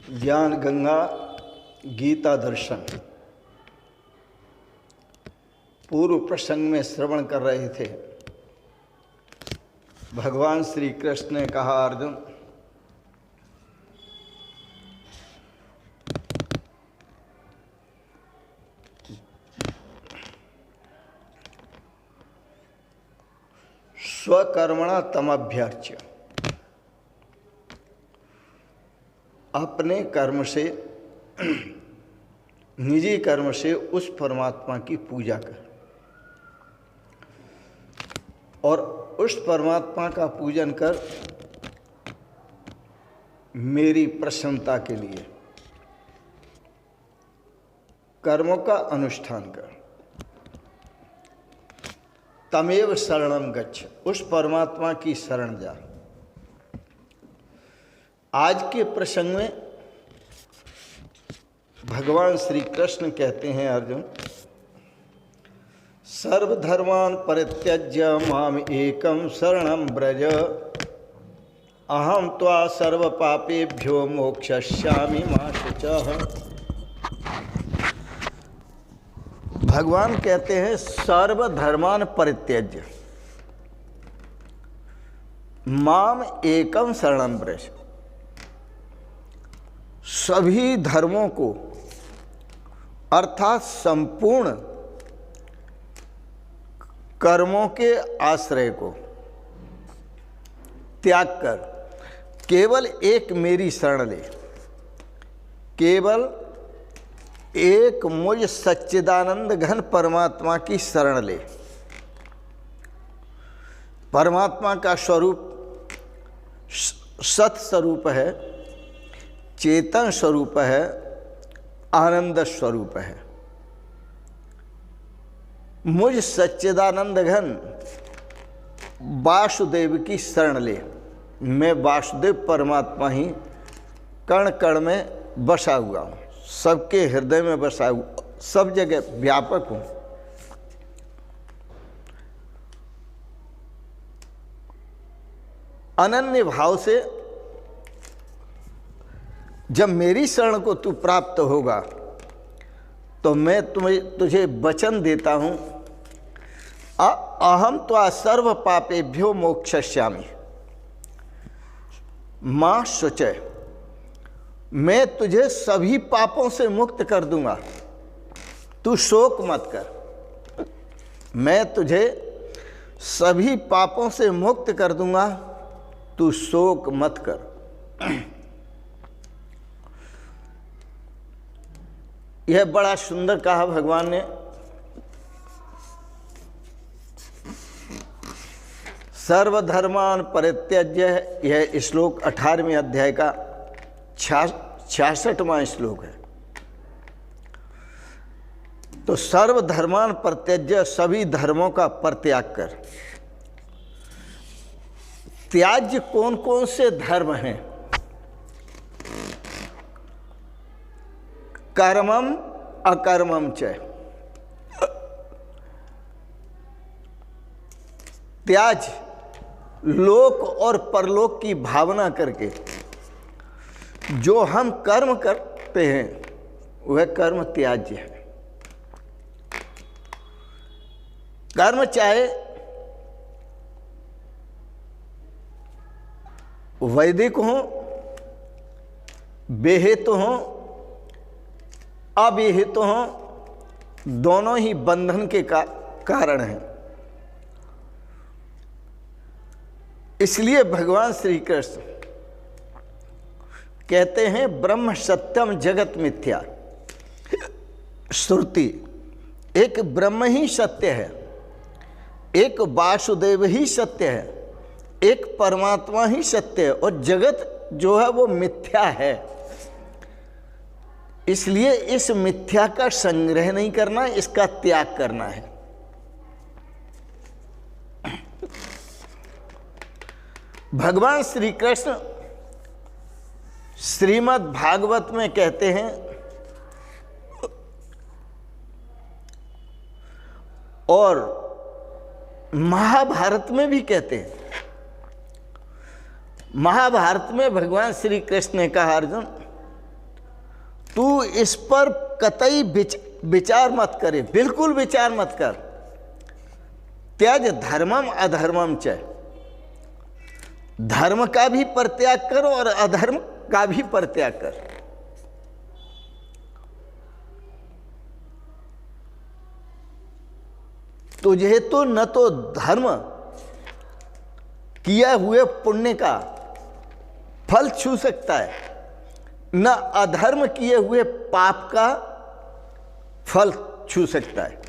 ज्ञान गंगा गीता दर्शन। पूर्व प्रसंग में श्रवण कर रहे थे। भगवान श्री कृष्ण ने कहा, अर्जुन स्वकर्मणा तमभ्यर्च्य, अपने कर्म से, निजी कर्म से उस परमात्मा की पूजा कर और उस परमात्मा का पूजन कर मेरी प्रसन्नता के लिए कर्मों का अनुष्ठान कर। तमेव शरणम गच्छ, उस परमात्मा की शरण जा। आज के प्रसंग में भगवान श्री कृष्ण कहते हैं, अर्जुन सर्वधर्मान् परित्यज्य माम एकम शरणं व्रज, अहम त्वा सर्व पापेभ्यो मोक्षयिष्यामि मा शुचः। भगवान कहते हैं सर्वधर्मान् परित्यज्य माम एकम शरणं व्रज, सभी धर्मों को अर्थात संपूर्ण कर्मों के आश्रय को त्याग कर केवल एक मेरी शरण ले, केवल एक मुझ सच्चिदानंद घन परमात्मा की शरण ले। परमात्मा का स्वरूप सत स्वरूप है, चेतन स्वरूप है, आनंद स्वरूप है। मुझ सच्चिदानंद घन वासुदेव की शरण ले। मैं वासुदेव परमात्मा ही कण कण में बसा हुआ हूँ, सबके हृदय में बसा हुआ, सब जगह व्यापक हूँ। अनन्य भाव से जब मेरी शरण को तू प्राप्त होगा तो मैं तुझे वचन देता हूँ, अहम त्वा सर्व पापेभ्यो मोक्षयिष्यामि मा शुचः, मैं तुझे सभी पापों से मुक्त कर दूंगा, तू शोक मत कर। मैं तुझे सभी पापों से मुक्त कर दूंगा, तू शोक मत कर। यह बड़ा सुंदर कहा भगवान ने। सर्वधर्मान् परित्यज्य, यह श्लोक 18वें अध्याय का 66वां श्लोक है। तो सर्वधर्मान् परित्यज्य, सभी धर्मों का परित्याग कर। त्याज्य कौन कौन से धर्म हैं? कर्मम अकर्मम च। त्याज लोक और परलोक की भावना करके जो हम कर्म करते हैं वह कर्म त्याज्य है। कर्म चाहे वैदिक हो, बेहेतु तो हो, अविहित तो हो, दोनों ही बंधन के कारण हैं। इसलिए भगवान श्री कृष्ण कहते हैं ब्रह्म सत्यम जगत मिथ्या। श्रुति एक ब्रह्म ही सत्य है, एक वासुदेव ही सत्य है, एक परमात्मा ही सत्य है और जगत जो है वो मिथ्या है। इसलिए इस मिथ्या का संग्रह नहीं करना, इसका त्याग करना है। भगवान श्री कृष्ण श्रीमद् भागवत में कहते हैं और महाभारत में भी कहते हैं। महाभारत में भगवान श्री कृष्ण ने कहा, अर्जुन तू इस पर कतई विचार मत करे, बिल्कुल विचार मत कर। त्याज धर्मम अधर्मम च, धर्म का भी परित्याग कर और अधर्म का भी परित्याग कर। तुझे तो न तो धर्म किया हुए पुण्य का फल छू सकता है, न अधर्म किए हुए पाप का फल छू सकता है।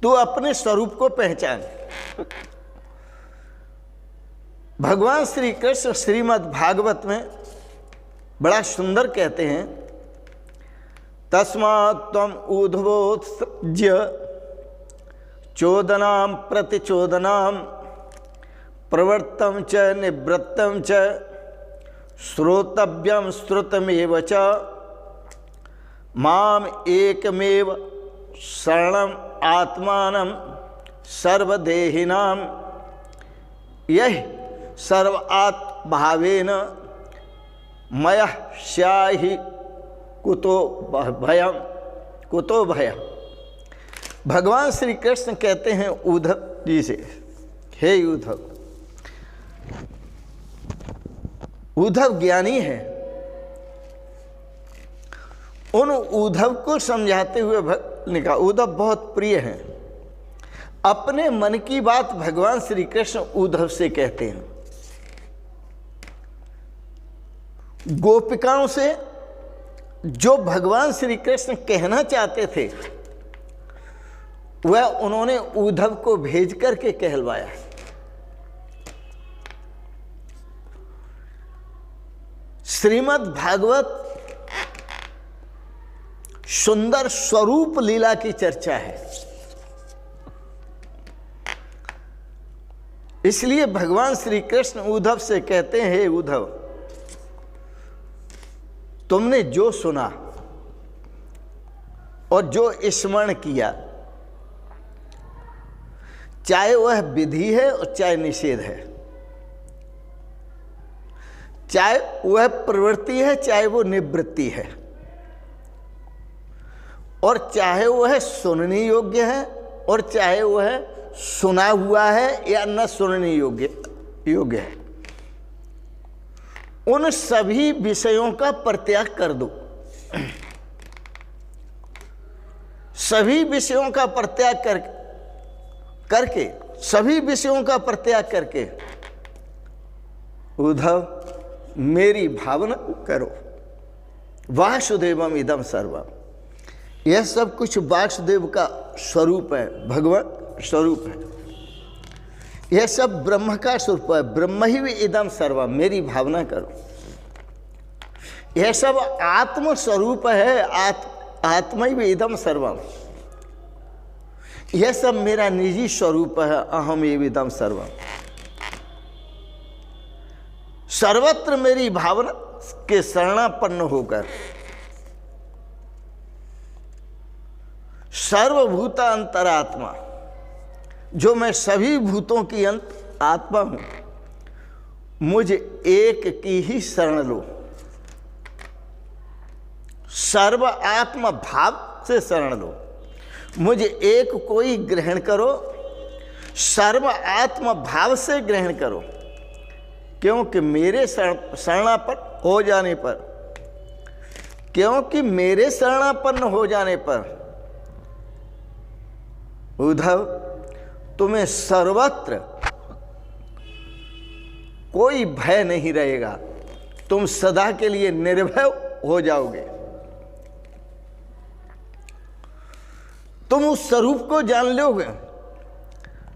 तू अपने स्वरूप को पहचान। भगवान श्री कृष्ण श्रीमद् भागवत में बड़ा सुंदर कहते हैं, तस्मात् त्वम् ऊर्ध्वोत्सृज्य चोदनां प्रतिचोदनां प्रवृत्तं च निवृत्तं च श्रोतव्यं श्रुतमेव च माम एकमेव शरणम् आत्मानं सर्वदेहिनां यह सर्वात्मभावेन मयः स्याहि कुतो भयम्। भगवान श्री कृष्ण कहते हैं उद्धव जी से, हे उद्धव, उद्धव ज्ञानी है। उन उद्धव को समझाते हुए ने कहा, उद्धव बहुत प्रिय हैं। अपने मन की बात भगवान श्री कृष्ण उद्धव से कहते हैं। गोपिकाओं से जो भगवान श्री कृष्ण कहना चाहते थे वह उन्होंने उद्धव को भेज करके कहलवाया। श्रीमद् भागवत सुंदर स्वरूप लीला की चर्चा है, इसलिए भगवान श्री कृष्ण उद्धव से कहते हैं, हे उद्धव, तुमने जो सुना और जो स्मरण किया, चाहे वह विधि है और चाहे निषेध है, चाहे वह प्रवृत्ति है चाहे वो निवृत्ति है, और चाहे वह सुनने योग्य है और चाहे वह सुना हुआ है या न सुनने योग्य है, उन सभी विषयों का परित्याग कर दो। सभी विषयों का परित्याग करके सभी विषयों का परित्याग करके उद्धव मेरी भावना करो। वासुदेवम इदम सर्वम, यह सब कुछ वासुदेव का स्वरूप है, भगवान स्वरूप है। यह सब ब्रह्म का स्वरूप है, ब्रह्म ही इदम सर्वम, मेरी भावना करो। यह सब आत्म स्वरूप है, आत्मा ही इदम सर्वम, यह सब मेरा निजी स्वरूप है, अहम एविदम सर्वम। सर्वत्र मेरी भावना के शरणापन्न होकर सर्वभूता अंतरात्मा, जो मैं सभी भूतों की अंत आत्मा हूं, मुझ एक की ही शरण लो। सर्व आत्मा भाव से शरण लो, मुझ एक को ही ग्रहण करो, सर्व आत्मा भाव से ग्रहण करो, क्योंकि मेरे शरणापन्न हो जाने पर, क्योंकि मेरे शरणापन्न हो जाने पर उद्धव तुम्हें सर्वत्र कोई भय नहीं रहेगा, तुम सदा के लिए निर्भय हो जाओगे। तुम उस स्वरूप को जान लोगे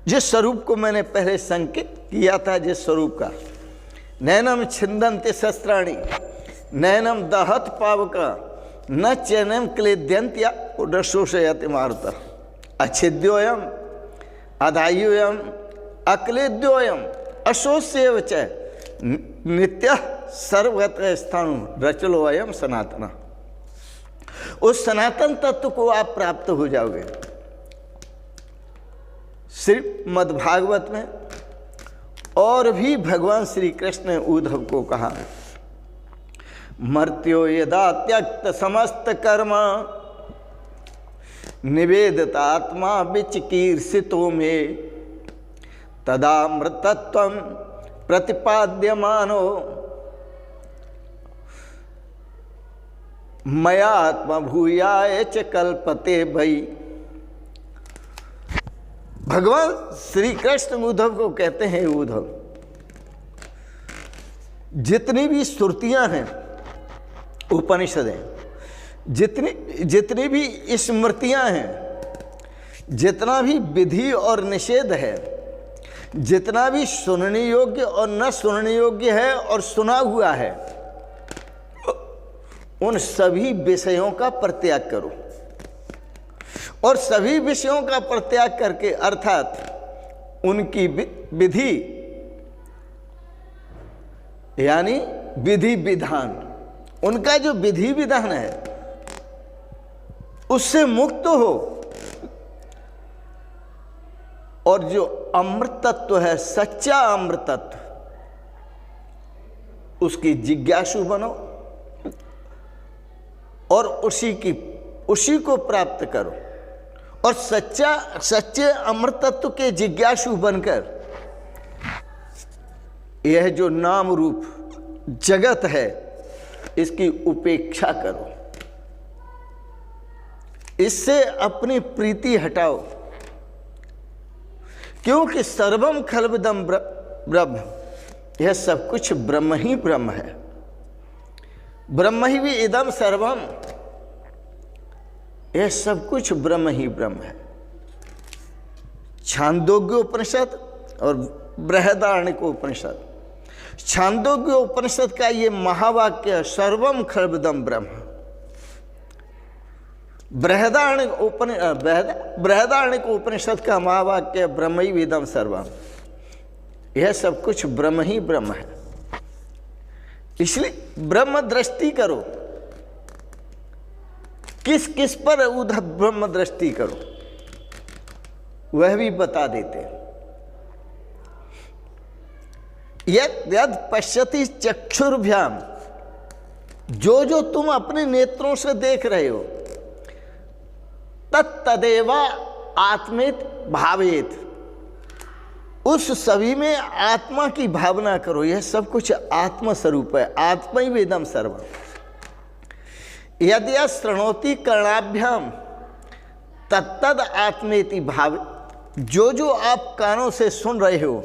जिस स्वरूप को मैंने पहले संकेत किया था, जिस स्वरूप का नैनम छिंदन्ति शस्त्राणि नैनम दहत पावका न चैनम क्लेद्यंत्या उदशोषयति मारुतः अच्छिद्योयम अधायुयम अक्लेद्योयम अशोष्यव च नित्य सर्वगत स्थान रचलो अयम सनातन। उस सनातन तत्व को आप प्राप्त हो जाओगे। श्रीमद् भागवत में और भी भगवान श्री कृष्ण ने उद्धव को कहा, मर्त्यो यदा त्यक्त समस्त कर्म निवेदितात्मा विचिकीर्षितो में तदा मृतत्वं प्रतिपाद्यमानो मया आत्मभूयाय च कल्पते भई। भगवान श्री कृष्ण उद्धव को कहते हैं, उद्धव जितनी भी श्रुतियां हैं, उपनिषदें, जितनी भी स्मृतियां हैं, जितना भी विधि और निषेध है, जितना भी सुनने योग्य और न सुनने योग्य है और सुना हुआ है, उन सभी विषयों का परित्याग करो। और सभी विषयों का परित्याग करके अर्थात उनकी विधि यानी विधि विधान, उनका जो विधि विधान है उससे मुक्त हो, और जो अमृत तत्व है, सच्चा अमृत तत्व, उसकी जिज्ञासु बनो और उसी को प्राप्त करो। और सच्चे अमृत तत्व के जिज्ञासु बनकर यह जो नाम रूप जगत है इसकी उपेक्षा करो, इससे अपनी प्रीति हटाओ, क्योंकि सर्वम खल्विदम ब्रह्म, यह सब कुछ ब्रह्म ही ब्रह्म है। ब्रह्म ही भी इदम सर्वम, यह सब कुछ ब्रह्म ही ब्रह्म है। छांदोग्य उपनिषद और बृहदारण्यक उपनिषद, छांदोग्य उपनिषद का ये महावाक्य सर्वम खल्विदम ब्रह्म, बृहदारण्यक उपनिषद का महावाक्य ब्रह्मैवेदम सर्वम, यह सब कुछ ब्रह्म ही ब्रह्म है। इसलिए ब्रह्म दृष्टि करो। किस किस पर उधर ब्रह्म दृष्टि करो वह भी बता देते। यद पश्यति चक्षुर्भ्याम, जो तुम अपने नेत्रों से देख रहे हो, तत्तदेव आत्मेत भावेत, उस सभी में आत्मा की भावना करो। यह सब कुछ आत्म स्वरूप है। आत्मा ही वेदम सर्वम। यदि शृणोति कर्णाभ्याम तत्तद आत्मेति भाव, जो आप कानों से सुन रहे हो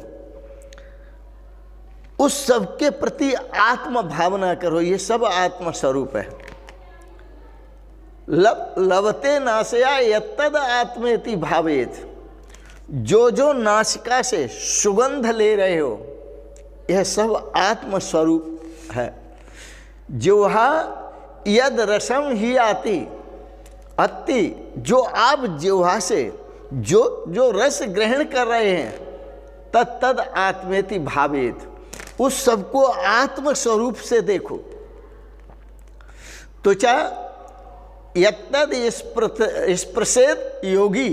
उस सब के प्रति आत्म भावना करो। ये सब आत्म स्वरूप है। लवते नासया यत्तद आत्मेति भावेत, जो नासिका से सुगंध ले रहे हो यह सब आत्म स्वरूप है। जिह्वा यद रसम ही आती अति, जो आप जिह्वा से जो रस ग्रहण कर रहे हैं, तत्तद आत्मेति भावेत, उस सबको आत्म स्वरूप से देखो। त्वचा यत्तद स्पृशेत योगी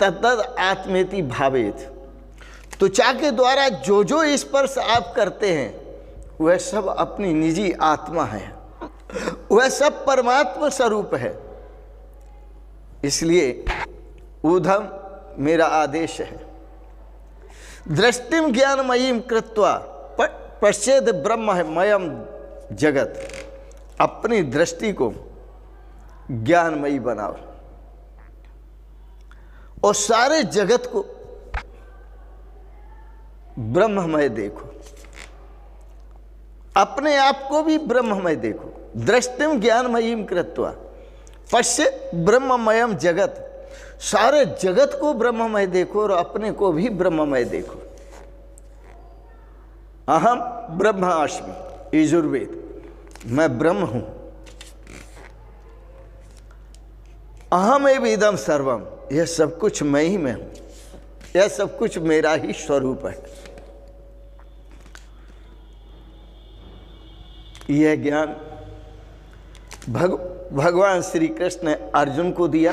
तत्तद आत्मेति भावेत, त्वचा के द्वारा जो स्पर्श आप करते हैं वह सब अपनी निजी आत्मा है, वह सब परमात्मा स्वरूप है। इसलिए उद्धव मेरा आदेश है, दृष्टिम ज्ञानमयीम कृत्वा पश्चेद ब्रह्ममयम जगत, अपनी दृष्टि को ज्ञानमयी बनाओ और सारे जगत को ब्रह्ममय देखो, अपने आप को भी ब्रह्ममय देखो। दृष्टिम ज्ञानमयीम कृत्वा पश्य ब्रह्ममयम जगत, सारे जगत को ब्रह्ममय देखो और अपने को भी ब्रह्ममय देखो। अहम ब्रह्मास्मि, यजुर्वेद, मैं ब्रह्म हूं। अहम एव इदम सर्वम, यह सब कुछ मैं ही मैं हूं, यह सब कुछ मेरा ही स्वरूप है। यह ज्ञान भगवान श्री कृष्ण ने अर्जुन को दिया।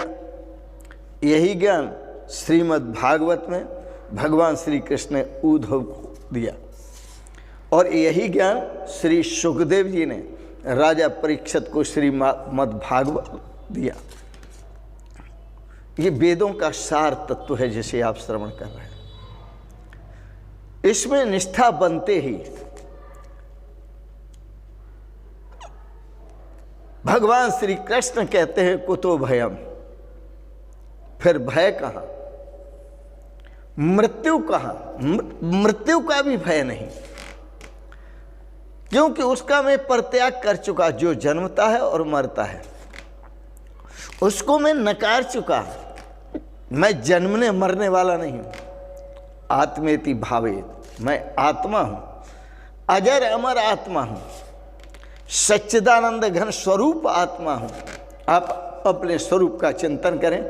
यही ज्ञान श्रीमद् भागवत में भगवान श्री कृष्ण ने उद्धव को दिया, और यही ज्ञान श्री सुखदेव जी ने राजा परीक्षित को श्रीमद् भागवत दिया। ये वेदों का सार तत्व है जिसे आप श्रवण कर रहे हैं। इसमें निष्ठा बनते ही भगवान श्री कृष्ण कहते हैं कुतो भयम, फिर भय कहाँ, मृत्यु कहाँ, मृत्यु का भी भय नहीं, क्योंकि उसका मैं परित्याग कर चुका। जो जन्मता है और मरता है उसको मैं नकार चुका। मैं जन्मने मरने वाला नहीं हूं। आत्मेति भावेत, मैं आत्मा हूं, अजर अमर आत्मा हूं, सच्चिदानंद घन स्वरूप आत्मा हूं। आप अपने स्वरूप का चिंतन करें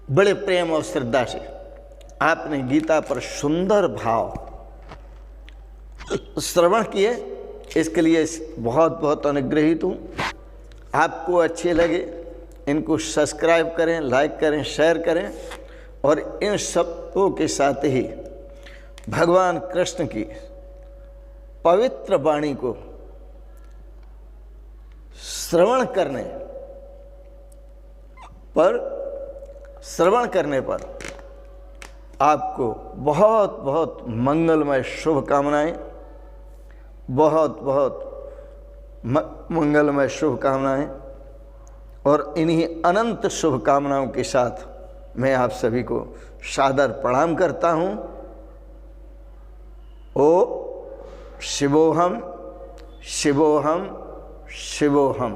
बड़े प्रेम और श्रद्धा से। आपने गीता पर सुंदर भाव श्रवण किए, इसके लिए बहुत बहुत अनुग्रहित हूँ। आपको अच्छे लगे इनको सब्सक्राइब करें, लाइक करें, शेयर करें और इन सबों के साथ ही भगवान कृष्ण की पवित्र वाणी को श्रवण करने पर आपको बहुत बहुत मंगलमय शुभकामनाएं, बहुत बहुत मंगलमय शुभकामनाएं। और इन्हीं अनंत शुभकामनाओं के साथ मैं आप सभी को सादर प्रणाम करता हूँ। ओ शिवोहम शिवोहम शिवोहम।